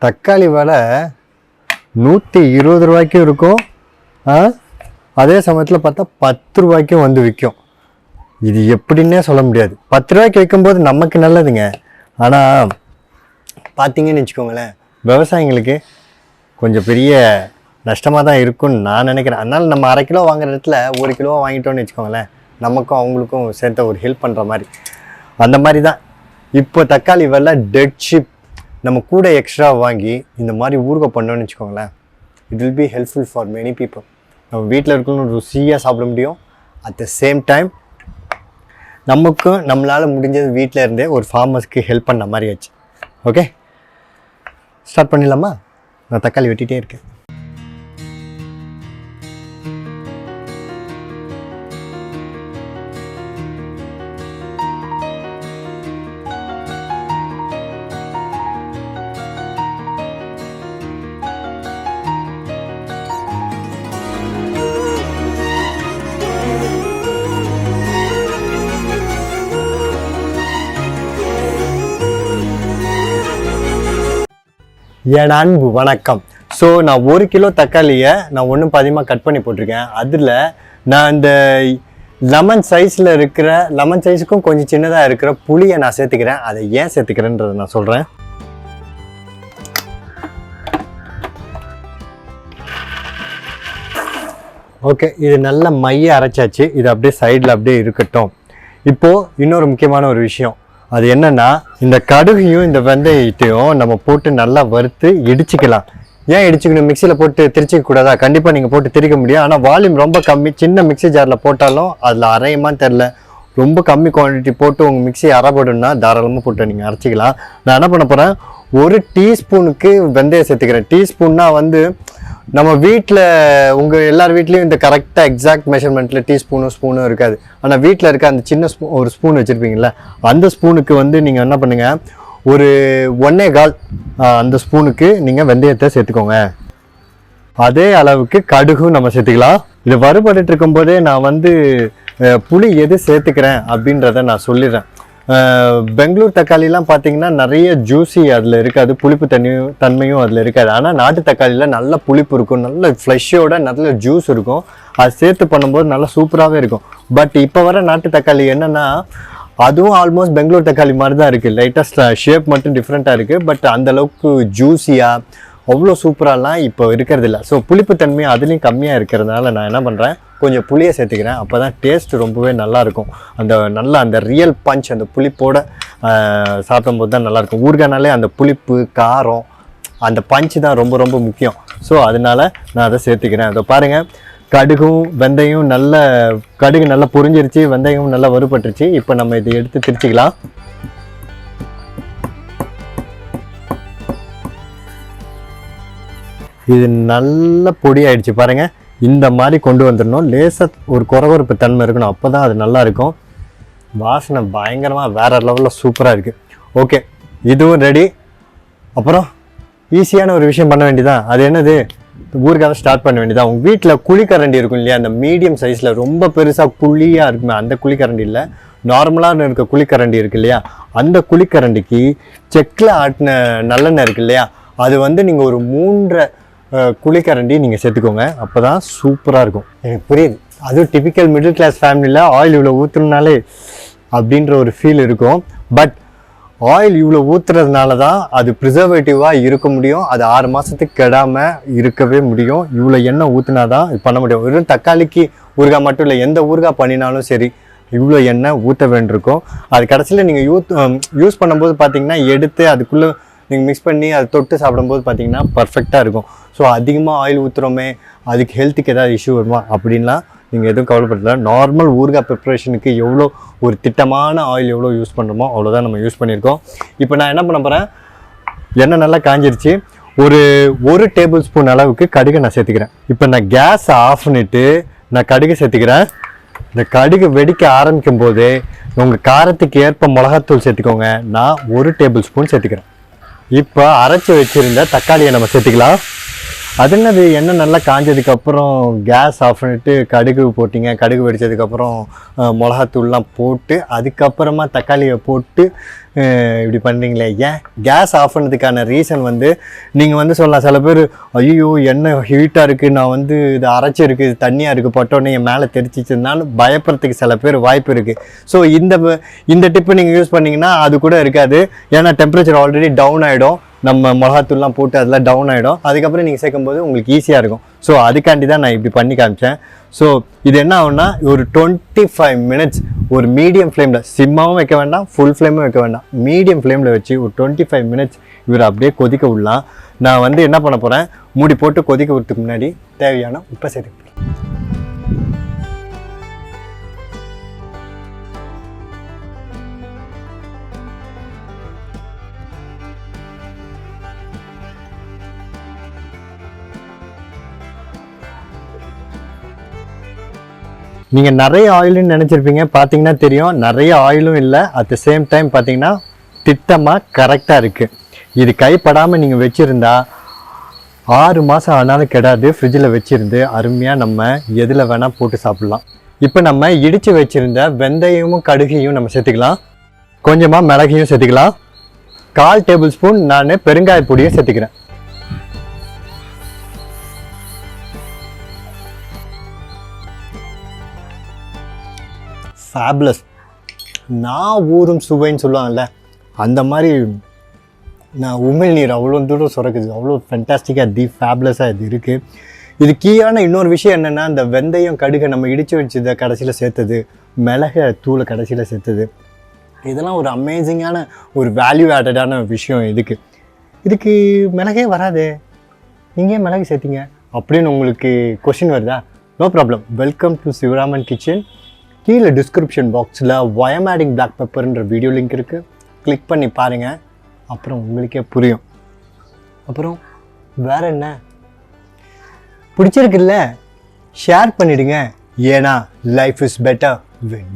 தக்காளி விலை 120 ரூபாய்க்கும் இருக்கும், அதே சமயத்தில் பார்த்தா 10 ரூபாய்க்கும் வந்து விற்கும். இது எப்படின்னே சொல்ல முடியாது. 10 ரூபாய்க்கு விற்கும்போது நமக்கு நல்லதுங்க. ஆனால் பார்த்தீங்கன்னு வச்சுக்கோங்களேன், விவசாயிங்களுக்கு கொஞ்சம் பெரிய நஷ்டமாக தான் இருக்கும்னு நான் நினைக்கிறேன். அதனால் நம்ம அரை கிலோ வாங்குற இடத்துல 1 கிலோ வாங்கிட்டோன்னு வச்சுக்கோங்களேன், நமக்கும் அவங்களுக்கும் சேர்த்த ஒரு ஹெல்ப் பண்ணுற மாதிரி. அந்த மாதிரி தான் இப்போ தக்காளி விலை டெட் ஷிப். நம்ம கூட எக்ஸ்ட்ரா வாங்கி இந்த மாதிரி ஊறுகாய் பண்ணோன்னு வச்சுக்கோங்களேன், it will be helpful for many people. நம்ம வீட்டில் இருக்கணும் ருசியாக சாப்பிட முடியும். அட் த சேம் டைம் நமக்கும் நம்மளால் முடிஞ்சது வீட்டில் இருந்தே ஒரு ஃபார்மர்ஸ்க்கு ஹெல்ப் பண்ண மாதிரி ஆச்சு. ஓகே, ஸ்டார்ட் பண்ணிடலாமா? நான் தக்காளி வெட்டிகிட்டே இருக்கேன். என் அன்பு வணக்கம். ஸோ நான் 1 கிலோ தக்காளியை நான் ஒன்றும் பாதியமாக கட் பண்ணி போட்டிருக்கேன். அதில் நான் இந்த லெமன் சைஸுக்கும் கொஞ்சம் சின்னதாக இருக்கிற புளியை நான் சேர்த்துக்கிறேன். அதை ஏன் சேர்த்துக்கிறேன்றதை நான் சொல்கிறேன். ஓகே, இது நல்ல மைய அரைச்சாச்சு. இது அப்படியே சைடில் அப்படியே இருக்கட்டும். இப்போது இன்னொரு முக்கியமான ஒரு விஷயம், அது என்னன்னா, இந்த கடுகையும் இந்த வெந்தயத்தையும் நம்ம போட்டு நல்லா வறுத்து இடிச்சுக்கலாம். ஏன் இடிச்சுக்கணும்? மிக்சியில் போட்டு திரிச்சிக்க கூடாதா? கண்டிப்பாக நீங்கள் போட்டு திரிக்க முடியும். ஆனால் வால்யூம் ரொம்ப கம்மி. சின்ன மிக்சி ஜாரில் போட்டாலும் அதில் அரையுமான்னு தெரில. ரொம்ப கம்மி குவான்டிட்டி போட்டு உங்கள் மிக்சி அரை போடணுன்னா தாராளமாக போட்டு நீங்கள் அரைச்சிக்கலாம். நான் என்ன பண்ண போகிறேன், 1 டீஸ்பூனுக்கு வெந்தயம் சேர்த்துக்கிறேன். டீஸ்பூன்னா வந்து நம்ம வீட்டில் உங்கள் எல்லார் வீட்லேயும் இந்த கரெக்டாக எக்ஸாக்ட் மெஷர்மெண்ட்டில் ஸ்பூனும் இருக்காது. ஆனால் வீட்டில் இருக்க அந்த சின்ன ஒரு ஸ்பூன் வச்சுருப்பீங்களா, அந்த ஸ்பூனுக்கு வந்து நீங்கள் என்ன பண்ணுங்கள், ஒரு 1.25 அந்த ஸ்பூனுக்கு நீங்கள் வெந்தயத்தை சேர்த்துக்கோங்க. அதே அளவுக்கு கடுகும் நம்ம சேர்த்துக்கலாம். இது வறுபட்டு இருக்கும்போதே நான் வந்து புளி எது சேர்த்துக்கிறேன் அப்படின்றத நான் சொல்லிடுறேன். பெங்களூர் தக்காளிலாம் பார்த்தீங்கன்னா நிறைய ஜூஸி அதில் இருக்காது, புளிப்பு தன்மையும் அதில் இருக்காது. ஆனால் நாட்டு தக்காளியில் நல்ல புளிப்பு இருக்கும், நல்ல ஃப்ளஷோட நல்ல ஜூஸ் இருக்கும். அது சேர்த்து பண்ணும்போது நல்லா சூப்பராகவே இருக்கும். பட் இப்போ வர நாட்டு தக்காளி என்னென்னா, அதுவும் ஆல்மோஸ்ட் பெங்களூர் தக்காளி மாதிரி தான் இருக்குது. லைட்டாக ஷேப் மட்டும் டிஃப்ரெண்ட்டாக இருக்குது. பட் அந்தளவுக்கு ஜூஸியாக அவ்வளோ சூப்பராகலாம் இப்போ இருக்கிறது இல்லை. ஸோ புளிப்பு தன்மை அதுலேயும் கம்மியாக இருக்கிறதுனால நான் என்ன பண்ணுறேன், கொஞ்சம் புளியை சேர்த்துக்கிறேன். அப்போ தான் டேஸ்ட் ரொம்பவே நல்லாயிருக்கும். அந்த ரியல் பஞ்ச் அந்த புளிப்போடு சாப்பிடும்போது தான் நல்லாயிருக்கும். ஊறுகாய்னாலே அந்த புளிப்பு காரம் அந்த பஞ்சு தான் ரொம்ப ரொம்ப முக்கியம். ஸோ அதனால நான் அதை சேர்த்துக்கிறேன். அதை பாருங்கள், கடுகும் வெந்தயம் கடுகு நல்லா பொரிஞ்சிருச்சு, வெந்தயமும் நல்லா வறுபட்டுருச்சு. இப்போ நம்ம இதை எடுத்து திரிச்சிக்கலாம். இது நல்ல பொடி ஆயிடுச்சு பாருங்கள். இந்த மாதிரி கொண்டு வந்துடணும். லேசாக ஒரு குறவறுப்பு தன்மை இருக்கணும், அப்போ தான் அது நல்லாயிருக்கும். வாசனை பயங்கரமாக வேறு லெவலில் சூப்பராக இருக்குது. ஓகே, இதுவும் ரெடி. அப்புறம் ஈஸியான ஒரு விஷயம் பண்ண வேண்டியதான். அது என்னது, ஊறுகாய் ஸ்டார்ட் பண்ண வேண்டியதான். உங்கள் வீட்டில் குழிக்கரண்டி இருக்கும் இல்லையா, அந்த மீடியம் சைஸில் ரொம்ப பெருசாக குழியாக இருக்குமே, அந்த குழிக்கரண்டி இல்லை, நார்மலாக இருக்க குழிக்கரண்டி இருக்கு இல்லையா, அந்த குழிக்கரண்டிக்கு செக்கில் ஆட்டின நல்லெண்ணெய் இருக்கு இல்லையா, அது வந்து நீங்கள் ஒரு 3 குழிக்கரண்டி நீங்கள் சேர்த்துக்கோங்க. அப்போ தான் சூப்பராக இருக்கும். எனக்கு புரியுது, அதுவும் டிபிக்கல் மிடில் கிளாஸ் ஃபேமிலியில் ஆயில் இவ்வளோ ஊற்றுனாலே அப்படின்ற ஒரு ஃபீல் இருக்கும். பட் ஆயில் இவ்வளோ ஊற்றுறதுனால தான் அது ப்ரிசர்வேட்டிவாக இருக்க முடியும். அது 6 மாதத்துக்கு கெடாமல் இருக்கவே முடியும். இவ்வளோ எண்ணெய் ஊற்றினா தான் இது பண்ண முடியும். வெறும் தக்காளிக்கு ஊறுகாய் மட்டும் இல்லை, எந்த ஊறுகாய் பண்ணினாலும் சரி இவ்வளோ எண்ணெய் ஊற்ற வேண்டியிருக்கும். அது கடைசியில் நீங்கள் யூஸ் பண்ணும்போது பார்த்தீங்கன்னா எடுத்து அதுக்குள்ளே நீங்கள் மிக்ஸ் பண்ணி அதை தொட்டு சாப்பிடும்போது பார்த்தீங்கன்னா பர்ஃபெக்டாக இருக்கும். ஸோ அதிகமாக ஆயில் ஊற்றுறோமே, அதுக்கு ஹெல்த்துக்கு ஏதாவது இஷ்யூ வருமா அப்படின்லாம் நீங்கள் எதுவும் கவலைப்படல. நார்மல் ஊறுகாய் ப்ரிப்ரேஷனுக்கு எவ்வளோ ஒரு திட்டமான ஆயில் எவ்வளோ யூஸ் பண்ணுறோமோ அவ்வளோதான் நம்ம யூஸ் பண்ணியிருக்கோம். இப்போ நான் என்ன பண்ண போகிறேன், எண்ணெய் நல்லா காஞ்சிருச்சு. ஒரு டேபிள் ஸ்பூன் அளவுக்கு கடுகை நான் சேர்த்துக்கிறேன். இப்போ நான் கேஸை ஆஃப் பண்ணிவிட்டு நான் கடுகை சேர்த்துக்கிறேன். இந்த கடுகு வெடிக்க ஆரம்பிக்கும் போதே உங்கள் காரத்துக்கு ஏற்ப மிளகாத்தூள் சேர்த்துக்கோங்க. நான் 1 டேபிள் ஸ்பூன் சேர்த்துக்கிறேன். இப்போ அரைச்சி வச்சுருந்த தக்காளியை நம்ம சேர்த்துக்கலாம். அது என்னது எண்ணெய் நல்லா காஞ்சதுக்கப்புறம் கேஸ் ஆஃப் பண்ணிட்டு கடுகு போட்டிங்க, கடுகு வெடித்ததுக்கப்புறம் மிளகாத்தூள்லாம் போட்டு அதுக்கப்புறமா தக்காளியை போட்டு இப்படி பண்ணுறீங்களே, ஏன்? கேஸ் ஆஃப் பண்ணதுக்கான ரீசன் வந்து நீங்கள் வந்து சொல்லலாம், சில பேர் ஐயோ எண்ணெய் ஹீட்டாக இருக்குது, நான் வந்து இது அரைச்சிருக்கு, இது தண்ணியாக இருக்குது, பட்டோன்னே என் மேலே தெரிச்சிச்சுனாலும் பயப்படுறதுக்கு சில பேர் வாய்ப்பு இருக்குது. ஸோ இந்த டிப்பு நீங்கள் யூஸ் பண்ணிங்கன்னா அது கூட இருக்காது. ஏன்னா டெம்பரேச்சர் ஆல்ரெடி டவுன் ஆகிடும், நம்ம மிளகாத்தூள்லாம் போட்டு அதெல்லாம் டவுன் ஆகிடும். அதுக்கப்புறம் நீங்கள் சேர்க்கும்போது உங்களுக்கு ஈஸியாக இருக்கும். ஸோ அதுக்காண்டி தான் நான் இப்படி பண்ணி காமிச்சேன். ஸோ இது என்ன ஆகும்னா, ஒரு 25 மினிட்ஸ் ஒரு மீடியம் ஃப்ளேமில், சிம்மாவும் வைக்க வேண்டாம், ஃபுல் ஃப்ளேமும் வைக்க வேண்டாம், மீடியம் ஃப்ளேமில் வச்சு ஒரு 25 மினிட்ஸ் இவர் அப்படியே கொதிக்க விடலாம். நான் வந்து என்ன பண்ண போகிறேன், மூடி போட்டு கொதிக்க விடுறதுக்கு முன்னாடி தேவையான உப்பை சேர்த்துக்க போகிறேன். நீங்கள் நிறைய ஆயிலுன்னு நினச்சிருப்பீங்க, பார்த்தீங்கன்னா தெரியும் நிறைய ஆயிலும் இல்லை. அட் த சேம் டைம் பார்த்தீங்கன்னா திட்டமாக கரெக்டாக இருக்குது. இது கைப்படாமல் நீங்கள் வச்சுருந்தா 6 மாதம் ஆனாலும் கெடாது. ஃப்ரிட்ஜில் வச்சுருந்து அருமையாக நம்ம எதில் வேணால் போட்டு சாப்பிட்லாம். இப்போ நம்ம இடித்து வச்சுருந்த வெந்தயமும் கடுகையும் நம்ம சேர்த்துக்கலாம். கொஞ்சமாக மிளகையும் சேர்த்துக்கலாம். 1/4 டேபிள் ஸ்பூன் நான் பெருங்காய பொடியும் சேர்த்துக்கிறேன். ஃபேப்லஸ், நான் ஊறும் சுவைன்னு சொல்லுவாங்கல்ல, அந்த மாதிரி நான் உமிழ்நீர் அவ்வளோ தூரம் சுரக்குது. அவ்வளோ ஃபென்டாஸ்டிக்காக ஃபேப்லஸாக இது இருக்குது. இது கீயான இன்னொரு விஷயம் என்னென்னா, இந்த வெந்தயம் கடுகை நம்ம இடித்து வச்சதை கடைசியில் சேர்த்தது, மிளகை தூளை கடைசியில் சேர்த்தது, இதெல்லாம் ஒரு அமேசிங்கான ஒரு வேல்யூ ஆடடான விஷயம். இதுக்கு மிளகே வராது, நீங்கள் மிளகு சேர்த்திங்க அப்படின்னு உங்களுக்கு கொஷின் வருதா? No problem. Welcome to Sivaraman kitchen. கீழே டிஸ்கிரிப்ஷன் பாக்ஸில் ஒயம் ஆடிங் பிளாக் பெப்பர்ன்ற வீடியோ லிங்க் இருக்குது, கிளிக் பண்ணி பாருங்கள், அப்புறம் உங்களுக்கே புரியும். அப்புறம் வேறு என்ன, பிடிச்சிருக்குல்ல ஷேர் பண்ணிவிடுங்க. ஏன்னா லைஃப் இஸ் பெட்டர் when